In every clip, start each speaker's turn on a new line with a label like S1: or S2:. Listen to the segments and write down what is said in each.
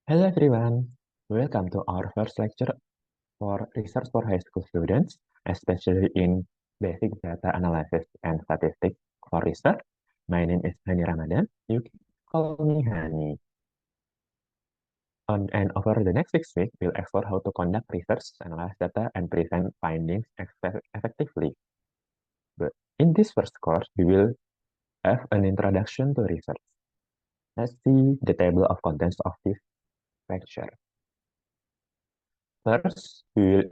S1: Hello everyone, welcome to our first lecture for research for high school students, especially in basic data analysis and statistics for research. My name is Hani Ramadan. You can call me Hani. And over the next 6 weeks, we'll explore how to conduct research, analyze data, and present findings effectively. But in this first course, we will have an introduction to research. Let's see the table of contents of this lecture. First, we will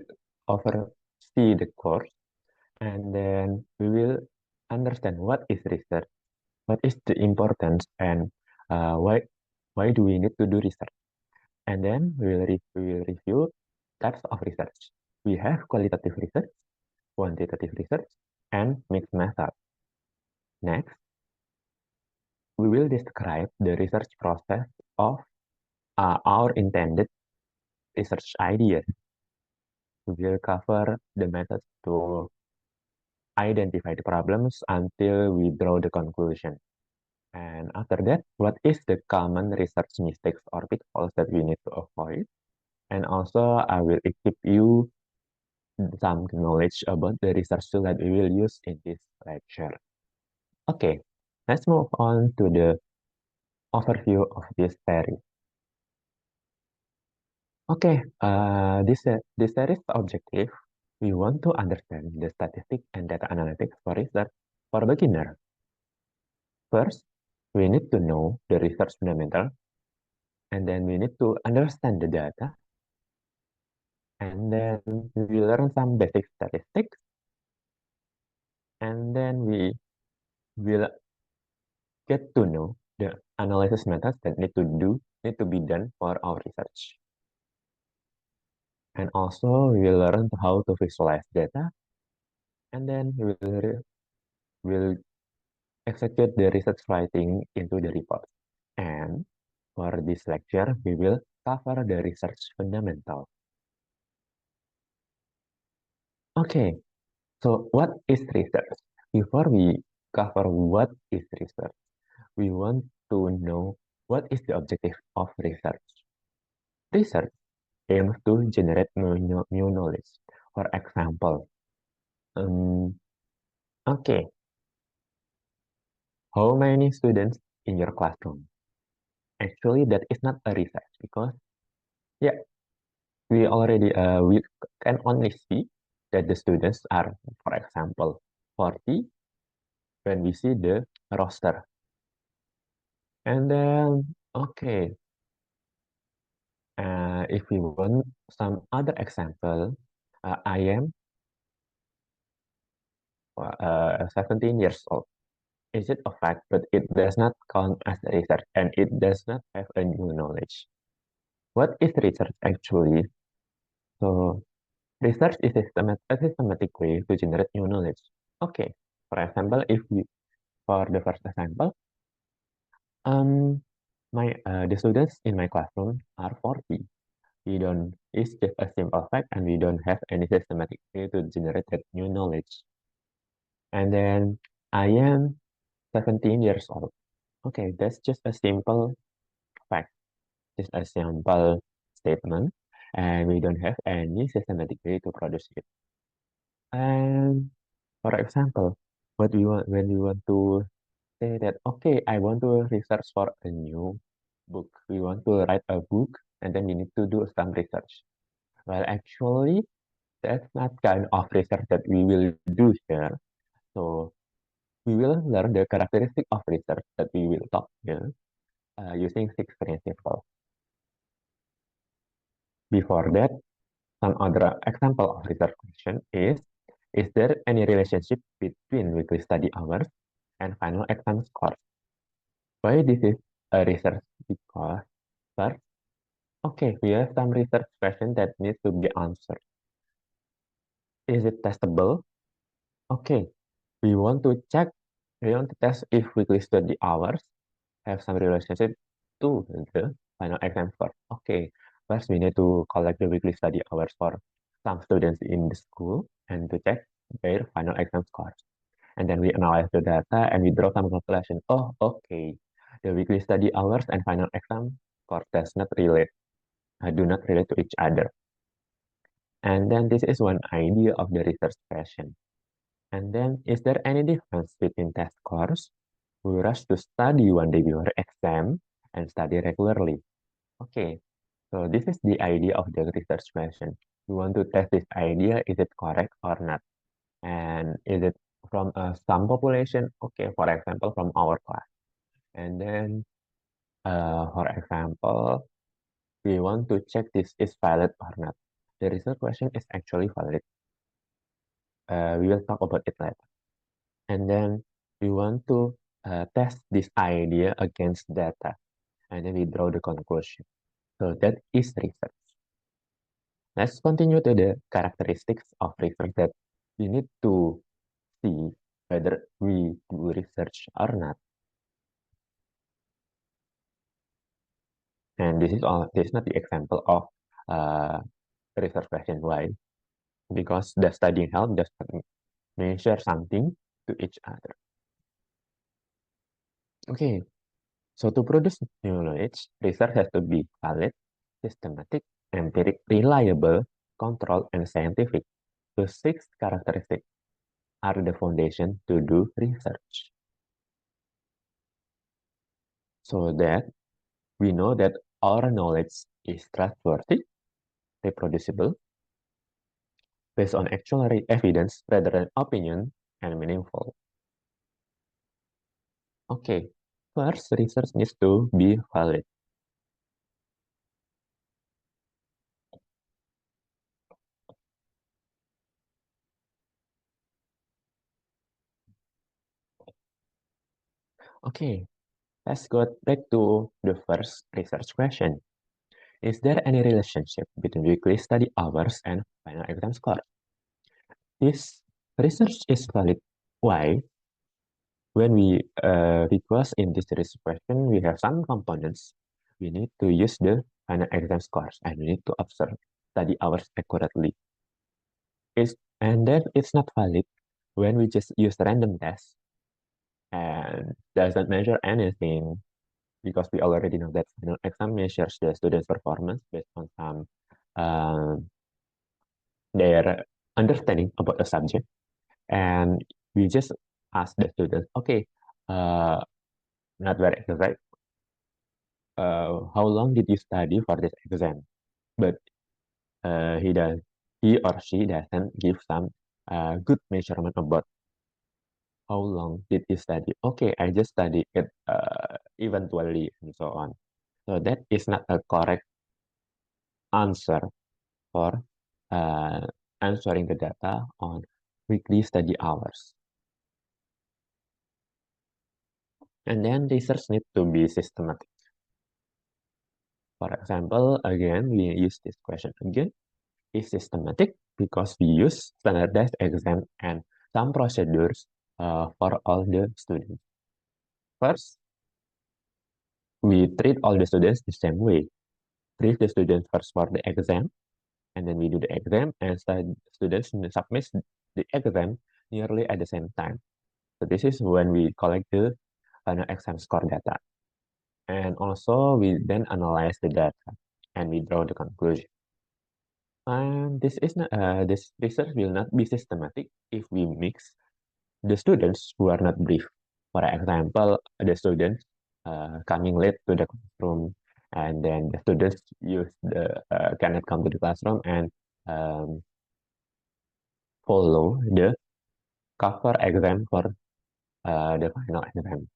S1: oversee the course, and then we will understand what is research, what is the importance, and why do we need to do research. And then we will review types of research. We have qualitative research, quantitative research, and mixed method. Next, we will describe the research process of our intended research ideas. We will cover the methods to identify the problems until we draw the conclusion. And after that, what is the common research mistakes or pitfalls that we need to avoid? And also, I will equip you some knowledge about the research tool that we will use in this lecture. Okay, let's move on to the overview of this series. Okay, this series objective, we want to understand the statistics and data analytics for research for beginner. First, we need to know the research fundamental, and then we need to understand the data, and then we learn some basic statistics, and then we will get to know the analysis methods that need to be done for our research. And also we will learn how to visualize data, and then will execute the research writing into the report. And for this lecture, we will cover the research fundamental. Okay, so what is research? Before we cover what is research, we want to know what is the objective of research. Research aims to generate new knowledge. For example, um, okay, how many students in your classroom? Actually, that is not a research because, yeah, we can only see that the students are, for example, 40 when we see the roster. And then, okay, if we want some other example, I am 17 years old. Is it a fact, but it does not count as research and it does not have a new knowledge. What is research actually? So, research is a systematic way to generate new knowledge. Okay, for example, for the first example, um, the students in my classroom are 40. It's just a simple fact and we don't have any systematic way to generate that new knowledge. And then I am 17 years old. Okay, that's just a simple fact, just a simple statement, and we don't have any systematic way to produce it. And for example, what we want when we want to say that, okay, I want to research for a new book. We want to write a book, and then we need to do some research. Well, actually, that's not kind of research that we will do here. So we will learn the characteristic of research that we will talk here using six principles. Before that, some other example of research question is there any relationship between weekly study hours and final exam scores? Why this is a research? Because first, okay, we have some research question that needs to be answered. Is it testable? Okay, we want to test if weekly study hours have some relationship to the final exam score. Okay, first we need to collect the weekly study hours for some students in the school and to check their final exam scores. And then we analyze the data and we draw some conclusion. Oh, okay, the weekly study hours and final exam score does not relate. do not relate to each other. And then this is one idea of the research question. And then, is there any difference between test scores? We rush to study one day before exam and study regularly. Okay, so this is the idea of the research question. We want to test this idea, is it correct or not? And is it from some population? Okay, for example, from our class. And then, for example, we want to check this is valid or not. The research question is actually valid. We will talk about it later. And then we want to test this idea against data. And then we draw the conclusion. So that is research. Let's continue to the characteristics of research that we need to see whether we do research or not. And this is all. This is not the example of research question. Why? Because the studying help does not measure something to each other. Okay, so to produce new knowledge, research has to be valid, systematic, empiric, reliable, controlled, and scientific. The six characteristics are the foundation to do research. So that we know that our knowledge is trustworthy, reproducible, based on actual evidence rather than opinion, and meaningful. Okay, first, research needs to be valid. Okay, let's go back to the first research question. Is there any relationship between weekly study hours and final exam score? This research is valid. Why? When we request in this research question, we have some components. We need to use the final exam scores and we need to observe study hours accurately. And then it's not valid when we just use random tests and doesn't measure anything because we already know that final exam measures the student's performance based on some their understanding about the subject. And we just ask the students, okay, uh, not very exact, how long did you study for this exam? But he or she doesn't give some good measurement about how long did you study. Okay, I just studied it eventually and so on. So that is not a correct answer for answering the data on weekly study hours. And then research need to be systematic. For example, again, we use this question again. Is systematic because we use standardized exam and some procedures for all the students. First, we treat all the students the same way. Treat the students first for the exam, and then we do the exam, and students submit the exam nearly at the same time. So this is when we collect the final exam score data. And also, we then analyze the data, and we draw the conclusion. And this research will not be systematic if we mix the students who are not brief. For example, the students coming late to the classroom, and then the students cannot come to the classroom and um, follow the cover exam for the final exam.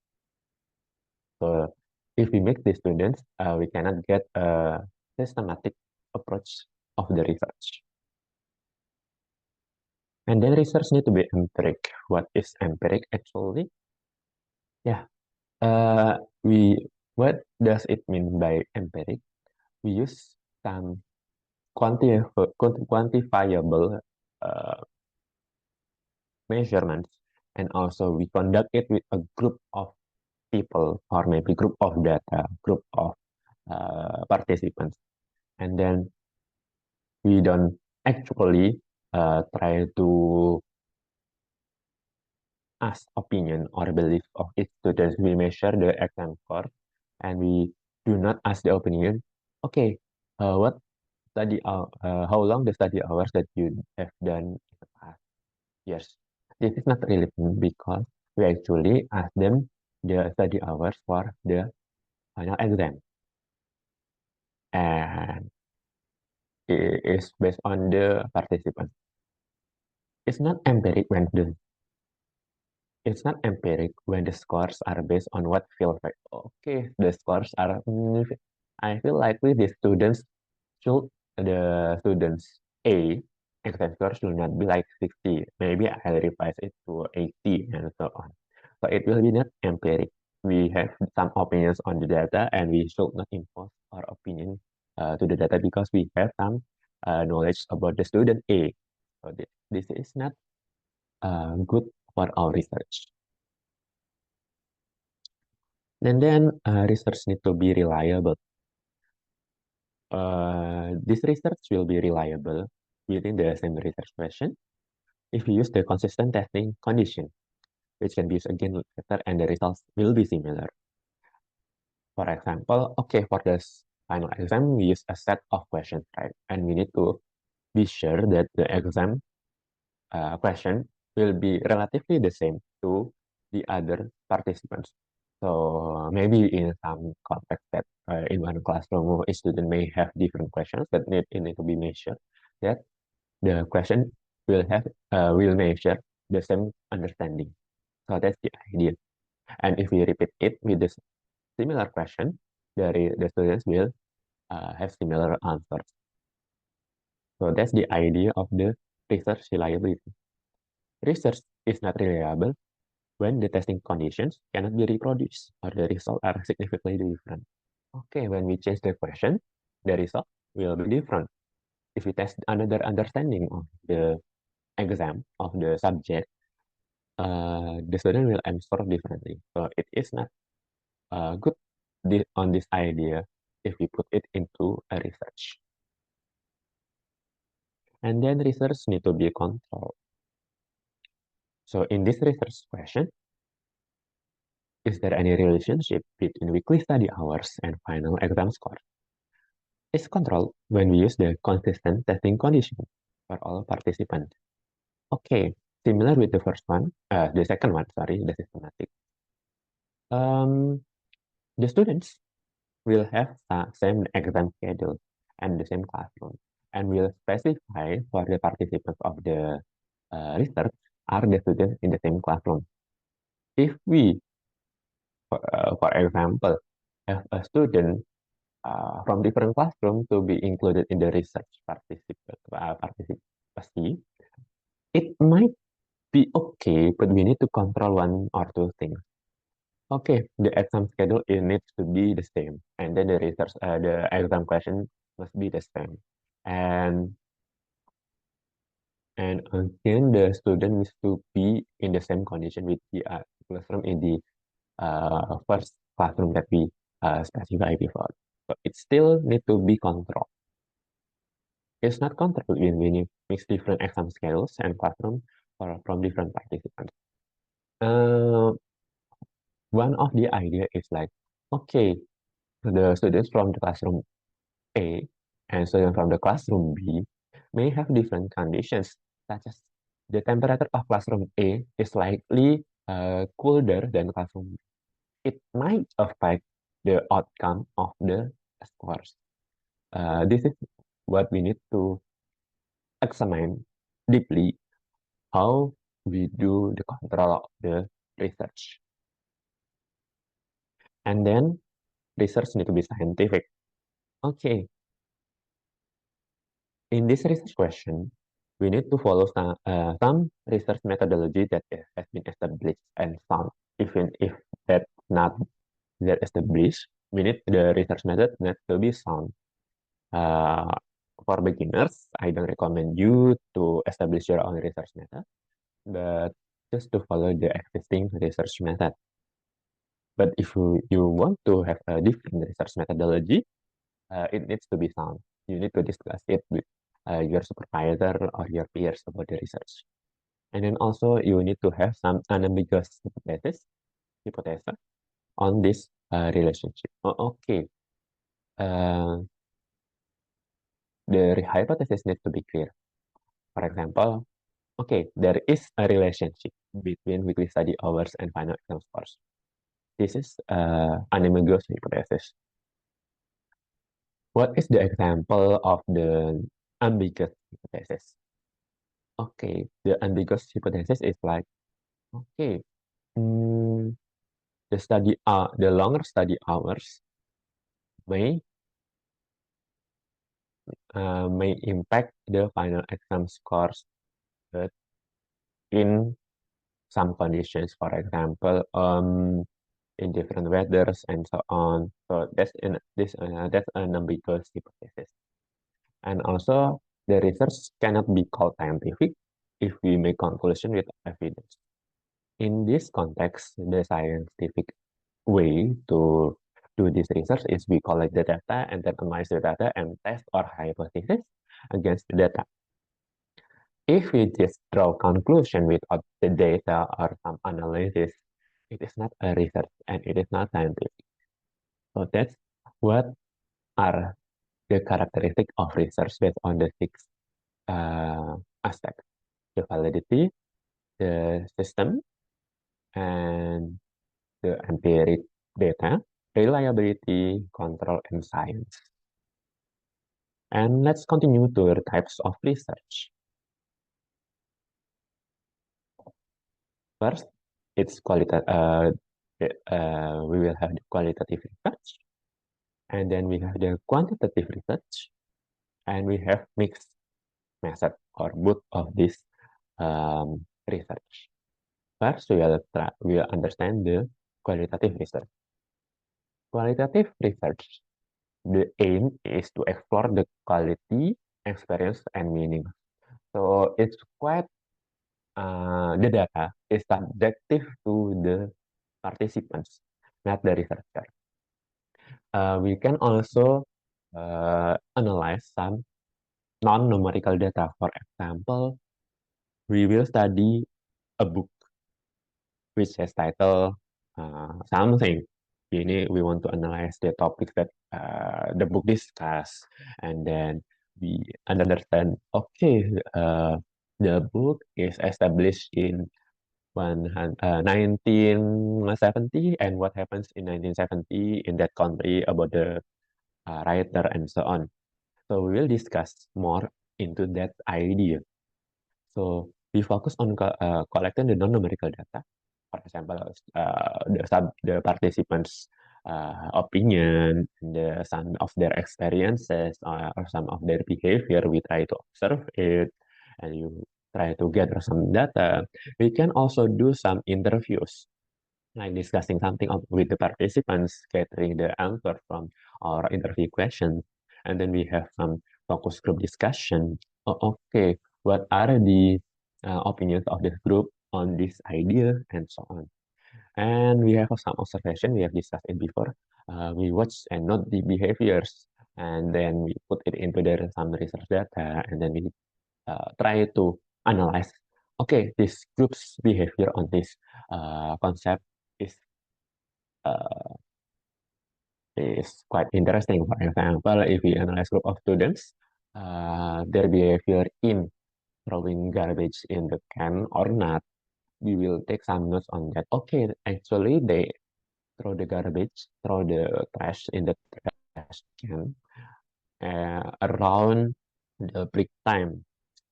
S1: So if we mix the students, we cannot get a systematic approach of the research. And then research need to be empiric. What is empiric actually? Yeah, uh, we what does it mean by empiric? We use some quantifiable uh, measurements, and also we conduct it with a group of people or maybe group of data, group of participants, and then we don't actually try to ask opinion or belief of each student. We measure the exam score, and we do not ask the opinion. Okay, what how long the study hours that you have done in the past years. This is not relevant because we actually ask them the study hours for the final exam, and it is based on the participant. It's not empiric when the it's not empiric when the scores are based on what feels like. Okay, the scores are. I feel likely should the students A exam score should not be like 60. Maybe I'll revise it to 80 and so on. So it will be not empiric. We have some opinions on the data and we should not impose our opinion to the data because we have some knowledge about the student A. So this is not good for our research. And then research need to be reliable. This research will be reliable within the same research question if you use the consistent testing condition, which can be used again later and the results will be similar. For example, okay, for this final exam, we use a set of questions, right? And we need to be sure that the exam question will be relatively the same to the other participants. So maybe in some context that in one classroom, a student may have different questions that need to be measured. That the question will measure the same understanding. So that's the idea. And if we repeat it with the similar question, the students will have similar answers. So that's the idea of the research reliability. Research is not reliable when the testing conditions cannot be reproduced or the results are significantly different. Okay, when we change the question, the result will be different. If we test another understanding of the exam of the subject, the student will answer differently. So it is not good on this idea if we put it into a research. And then research need to be controlled. So in this research question, is there any relationship between weekly study hours and final exam score? It's controlled when we use the consistent testing condition for all participants. Okay, similar with the first one, the second one, sorry, the systematic. The students will have the same exam schedule and the same classroom, and will specify for the participants of the research are the students in the same classroom. If we, for example, have a student from different classroom to be included in the research participation, it might be okay, but we need to control one or two things. Okay, the exam schedule it needs to be the same, and then the exam question must be the same, and again the student needs to be in the same condition with the classroom in the first classroom that we specify before. So it still need to be controlled. It's not controlled when we mix different exam schedules and classroom from different participants. Uh, One of the idea is like, okay, the students from the classroom A and students from the classroom B may have different conditions, such as the temperature of classroom A is slightly colder than classroom B. It might affect the outcome of the scores. This is what we need to examine deeply how we do the control of the research. And then research need to be scientific. Okay, in this research question, we need to follow some research methodology that has been established and sound. Even if that's not that established, we need the research method that to be sound. Uh, for beginners, I don't recommend you to establish your own research method, but just to follow the existing research method. But if you want to have a different research methodology, it needs to be sound. You need to discuss it with your supervisor or your peers about the research. And then also you need to have some unambiguous hypothesis on this relationship. Okay. Uh, the hypothesis needs to be clear. For example, okay, there is a relationship between weekly study hours and final exam scores. This is an ambiguous hypothesis. What is the example of the ambiguous hypothesis? Okay, the ambiguous hypothesis is like, okay, mm, the longer study hours may may impact the final exam scores, but in some conditions, for example, in different weathers and so on. So that's an ambiguous hypothesis. And also, the research cannot be called scientific if we make conclusion with evidence. In this context, the scientific way to do this research is we collect the data and then analyze the data and test our hypothesis against the data. If we just draw conclusion without the data or some analysis, it is not a research and it is not scientific. So that's what are the characteristics of research based on the six aspects: the validity, the system, and the empiric data, reliability, control, and science. And let's continue to the types of research. First, it's we will have the qualitative research, and then we have the quantitative research, and we have mixed method or both of this research. First, we will understand the qualitative research. Qualitative research, the aim is to explore the quality, experience, and meaning. So it's quite the data is subjective to the participants, not the researcher. We can also analyze some non-numerical data. For example, we will study a book which has title something. We want to analyze the topics that the book discuss, and then we understand. Okay, the book is established in 1970, and what happens in 1970 in that country about the writer and so on. So we will discuss more into that idea. So we focus on collecting the non-numerical data. For example, the participants' opinion, some of their experiences, or some of their behavior. We try to observe it, and you try to gather some data. We can also do some interviews, like discussing something with the participants, gathering the answer from our interview questions, and then we have some focus group discussion. Oh, okay, what are the opinions of this group on this idea, and so on. And we have some observation, we have discussed it before. We watch and note the behaviors, and then we put it into some research data, and then we try to analyze, okay, this group's behavior on this concept is uh, is quite interesting. For example, if we analyze group of students, their behavior in throwing garbage in the can or not, we will take some notes on that. Okay, actually they throw the trash in the trash can around the break time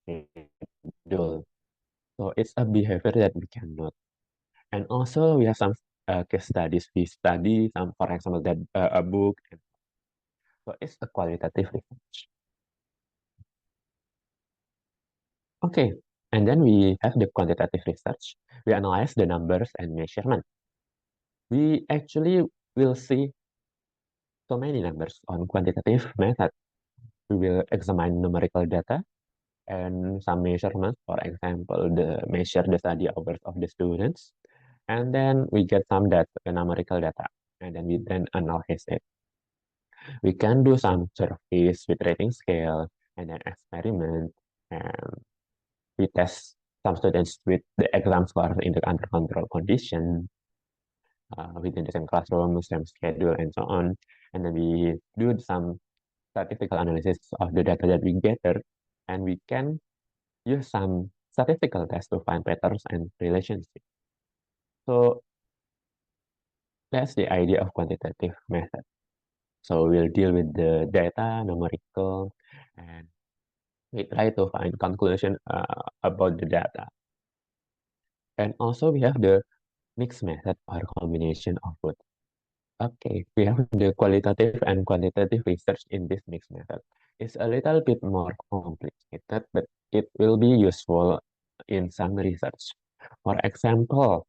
S1: schedule. So it's a behavior that we can note. And also we have some case studies. We study some, for example, that a book. So it's a qualitative research. Okay, and then we have the quantitative research. We analyze the numbers and measurement. We actually will see so many numbers on quantitative method. We will examine numerical data and some measurements, for example, measure the study hours of the students. And then we get some data, numerical data, and then we analyze it. We can do some surveys with rating scale and then experiment, and we test some students with the exam scores in the under control condition within the same classroom, same schedule, and so on. And then we do some statistical analysis of the data that we gather, and we can use some statistical tests to find patterns and relationships. So that's the idea of quantitative method. So we'll deal with the data, numerical, and we try to find conclusion about the data. And also we have the mixed method or combination of both. Okay, we have the qualitative and quantitative research in this mixed method. It's a little bit more complicated, but it will be useful in some research. For example,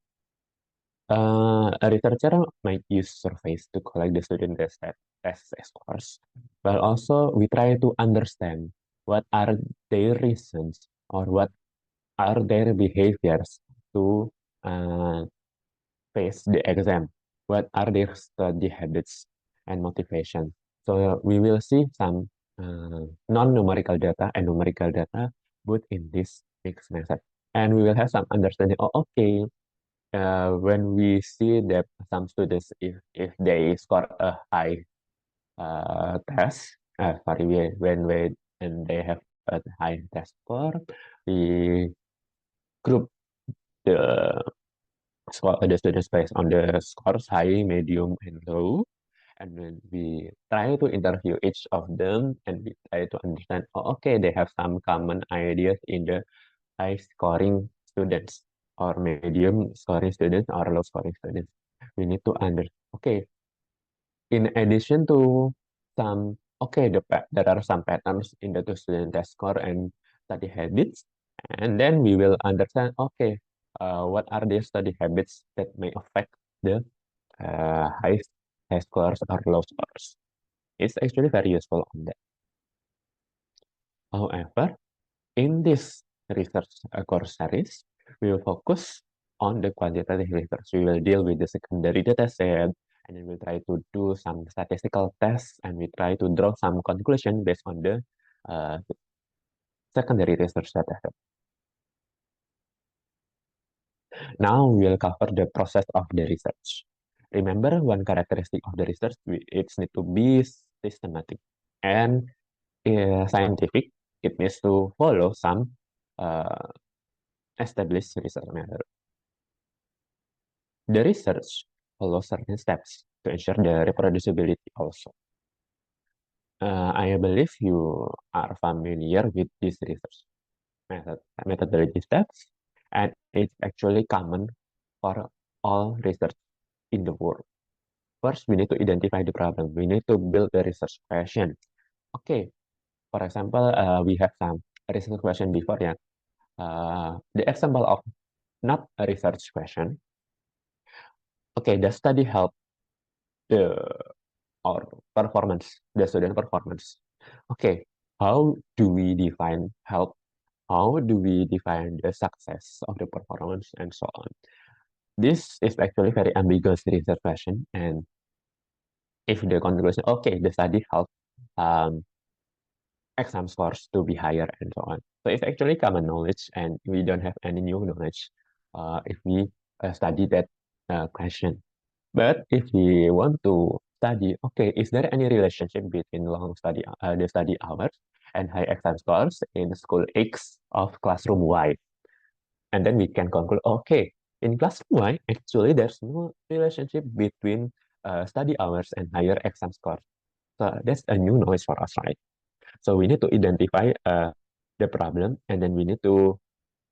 S1: a researcher might use surveys to collect the student test scores, but also we try to understand what are their reasons or what are their behaviors to uh, face the exam. What are their study habits and motivation? So we will see some non-numerical data and numerical data both in this mixed method. And we will have some understanding, oh, okay, when we see that some students, if they score a high test, sorry, when and they have a high test score, we group the the students based on the scores high, medium, and low. And then we try to interview each of them and we try to understand, oh, okay, they have some common ideas in the high scoring students or medium scoring students or low scoring students. We need to okay, in addition to some, okay, there are some patterns in the two student test score and study habits. And then we will understand, okay, what are the study habits that may affect the high scores or low scores. It's actually very useful on that. However, in this research course series, we will focus on the quantitative research. We will deal with the secondary data set, and then we'll try to do some statistical tests, and we try to draw some conclusion based on the uh, secondary research data set. Now we'll cover the process of the research. Remember, one characteristic of the research, it needs to be systematic and scientific. It needs to follow some uh, established research method. The research follows certain steps to ensure the reproducibility also. I believe you are familiar with this research methodology steps, and it's actually common for all research in the world. First, we need to identify the problem. We need to build the research question. Okay, for example, we have some research question before, yeah. The example of not a research question. Okay, the study help the or performance, the student performance. Okay, how do we define help? How do we define the success of the performance and so on? This is actually very ambiguous research question, and if the conclusion, okay, the study helped um, exam scores to be higher and so on. So it's actually common knowledge, and we don't have any new knowledge if we study that question. But if we want to study, okay, is there any relationship between the study hours and high exam scores in school X of classroom Y? And then we can conclude, okay, in classroom Y, actually there's no relationship between study hours and higher exam scores. So that's a new knowledge for us, right? So we need to identify the problem, and then we need to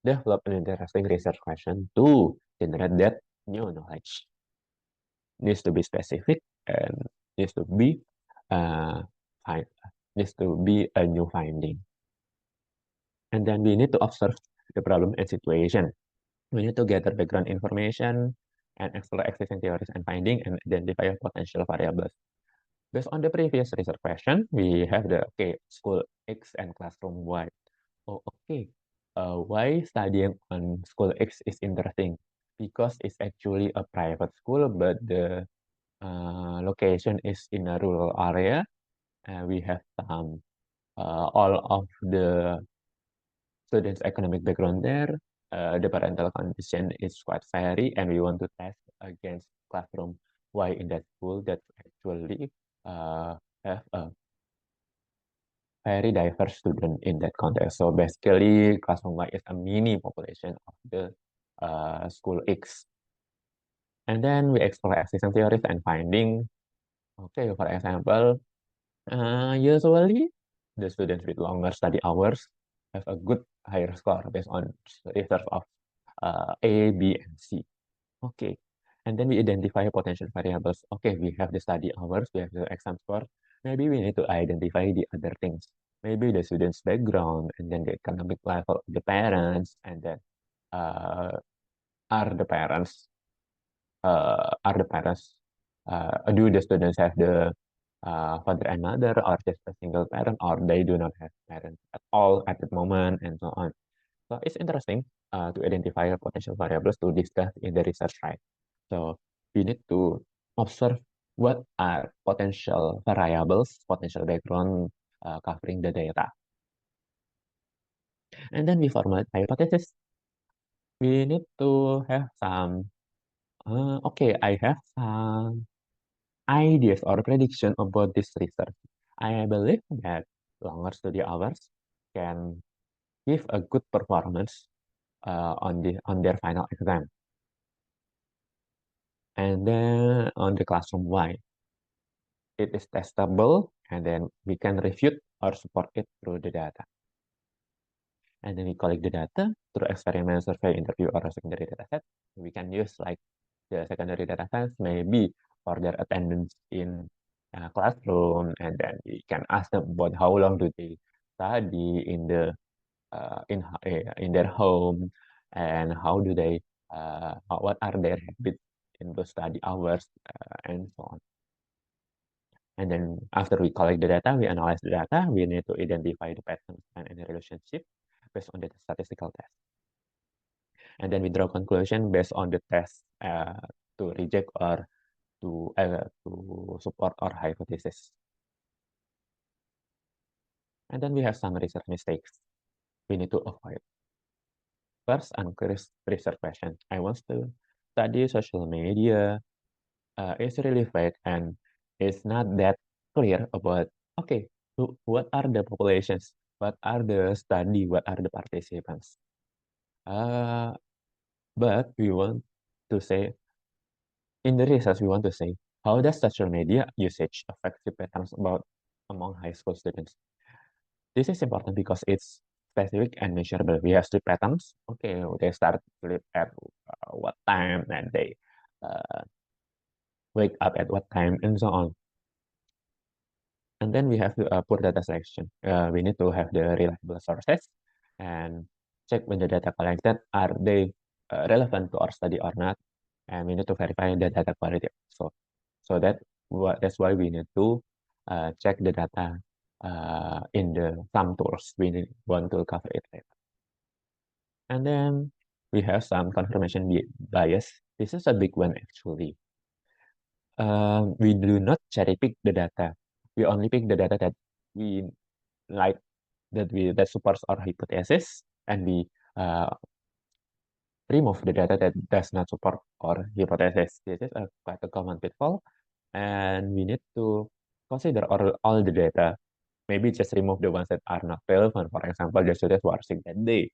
S1: develop an interesting research question to generate that new knowledge. Needs to be specific and needs to be uh, find, needs to be a new finding. And then we need to observe the problem and situation. We need to gather background information and explore existing theories and finding and identify potential variables. Based on the previous research question, we have the okay school X and classroom Y. Oh, okay. Why studying on school X is interesting? Because it's actually a private school, but the location is in a rural area. We have all of the students' economic background there. The parental condition is quite varied, and we want to test against classroom Y in that school that actually have a very diverse student in that context. So basically, classroom Y is a mini population of the school X. And then we explore existing theories and finding. Okay, for example, usually the students with longer study hours have a good higher score based on research of A, B, and C. Okay. And then we identify potential variables. Okay, we have the study hours, we have the exam score. Maybe we need to identify the other things. Maybe the student's background, and then the economic level of the parents, and then uh, are the parents do the students have the father and mother, or just a single parent, or they do not have parents at all at the moment, and so on. So it's interesting to identify potential variables to discuss in the research, right? So we need to observe what are potential variables, potential background covering the data. And then we formulate hypothesis. We need to have some, okay, I have some ideas or prediction about this research. I believe that longer study hours can give a good performance on their final exam. And then on the classroom Y, it is testable, and then we can refute or support it through the data. And then we collect the data through experiment, survey, interview, or a secondary data set. We can use like the secondary data sets maybe for their attendance in classroom, and then we can ask them about how long do they study in the in their home, and how do they what are their habits in those study hours, and so on. And then after we collect the data, we analyze the data, we need to identify the patterns and any relationship based on the statistical test. And then we draw conclusion based on the test to reject or to support our hypothesis. And then we have some research mistakes we need to avoid. First, unclear research question. I want to study social media. It's really vague and it's not that clear about, okay, what are the populations? What are the study? What are the participants? Uh, but we want to say, in the research, we want to say, how does social media usage affect the patterns about among high school students? This is important because it's specific and measurable. We have sleep patterns. Okay, they start sleep at what time, and they uh, wake up at what time, and so on. And then we have the poor data selection. We need to have the reliable sources and check when the data collected are they relevant to our study or not, and we need to verify the data quality. So that's why we need to check the data in the some tools. We need one tool cover it later. And then we have some confirmation bias. This is a big one actually. We do not cherry pick the data. We only pick the data that we like, that supports our hypothesis, and we uh, remove the data that does not support our hypothesis. This is quite a common pitfall, and we need to consider all the data. Maybe just remove the ones that are not relevant. For example, the students who are sick that day.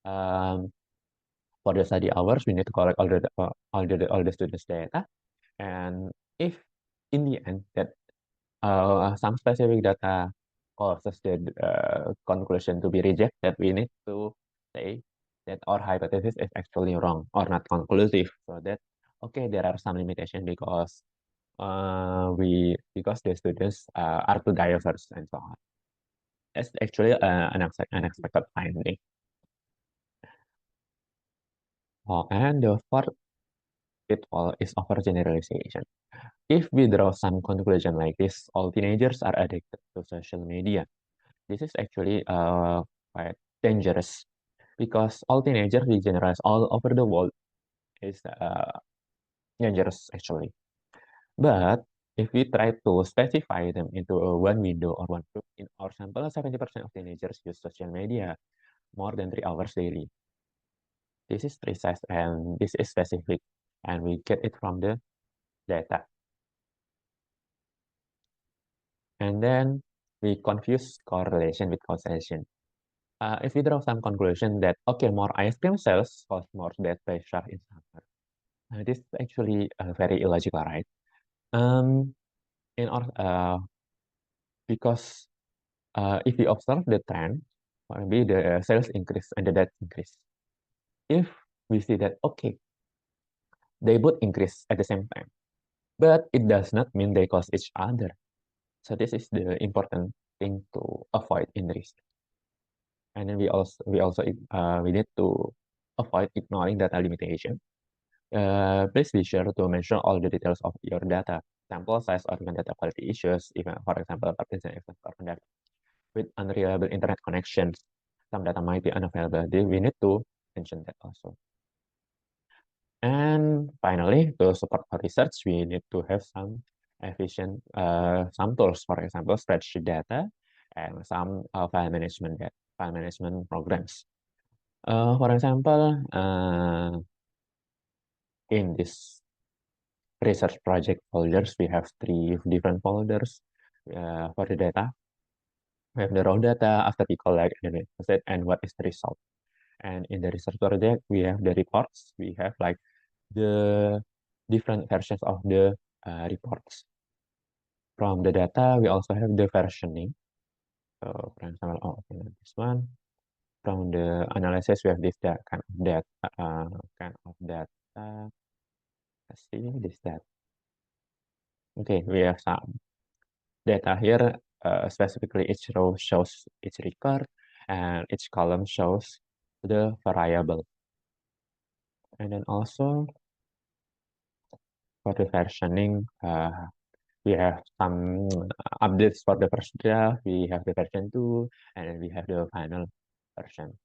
S1: Um, for the study hours, we need to collect all the students' data, and if in the end that some specific data causes the conclusion to be rejected, we need to say that our hypothesis is actually wrong or not conclusive. So that, okay, there are some limitations because because the students are too diverse and so on. It's actually an unexpected finding. Oh, and the fourth pitfall is overgeneralization. If we draw some conclusion like this, all teenagers are addicted to social media. This is actually quite dangerous because all teenagers we generalize all over the world is dangerous actually. But if we try to specify them into one window or one group, in our sample, 70% of teenagers use social media more than 3 hours daily. This is precise and this is specific, and we get it from the data. And then we confuse correlation with causation. If we draw some conclusion that, okay, more ice cream sales cause more death by shark in summer, this is actually very illogical, right? Um, in our, because if we observe the trend, maybe the sales increase and the death increase. If we see that, okay, they both increase at the same time, but it does not mean they cause each other. So this is the important thing to avoid in research. And then we need to avoid ignoring data limitation. Please be sure to mention all the details of your data, sample size, or even data quality issues, even for example, participant or conduct with unreliable internet connections. Some data might be unavailable. We need to mention that also. And finally, to support our research, we need to have some efficient, some tools, for example, spreadsheet data and some file management programs. For example, in this research project folders, we have 3 different folders for the data. We have the raw data after we collect and then and what is the result. And in the research project, we have the reports. We have like the different versions of the reports. From the data, we also have the versioning. So, for example, this one. From the analysis, we have this kind of data. Let's see this data. Okay, we have some data here. Specifically, each row shows each record, and each column shows the variable. And then also for the versioning, we have some updates for the first draft, we have the version 2, and then we have the final version.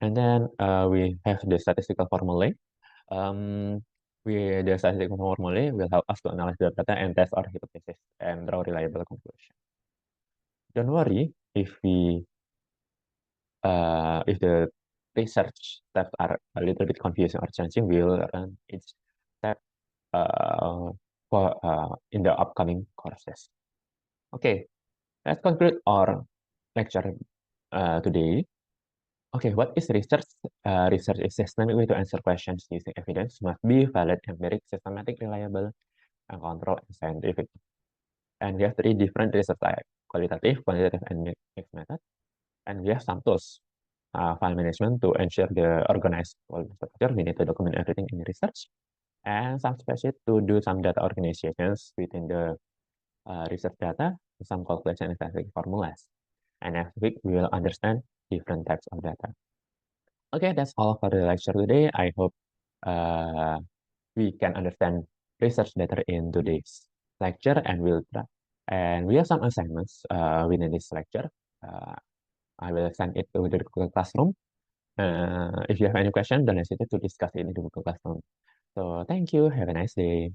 S1: And then we have the statistical formulae. The statistical formulae will help us to analyze the data and test our hypothesis and draw reliable conclusion. Don't worry if the research steps are a little bit confusing or challenging, we will run each step in the upcoming courses. Okay, let's conclude our lecture today. Okay, what is research? Research is systematic way to answer questions using evidence must be valid, empiric, systematic, reliable, and controlled and scientific. And we have 3 different research types: qualitative, quantitative, and mixed method. And we have some tools, file management to ensure the organized structure. We need to document everything in research, and some spreadsheet to do some data organizations within the research data, some calculation and statistical formulas. And next week, we will understand different types of data. Okay, that's all for the lecture today. I hope we can understand research better in today's lecture, and we have some assignments within this lecture. I will send it to the Google Classroom. If you have any question, don't hesitate to discuss it in the Google Classroom. So thank you. Have a nice day.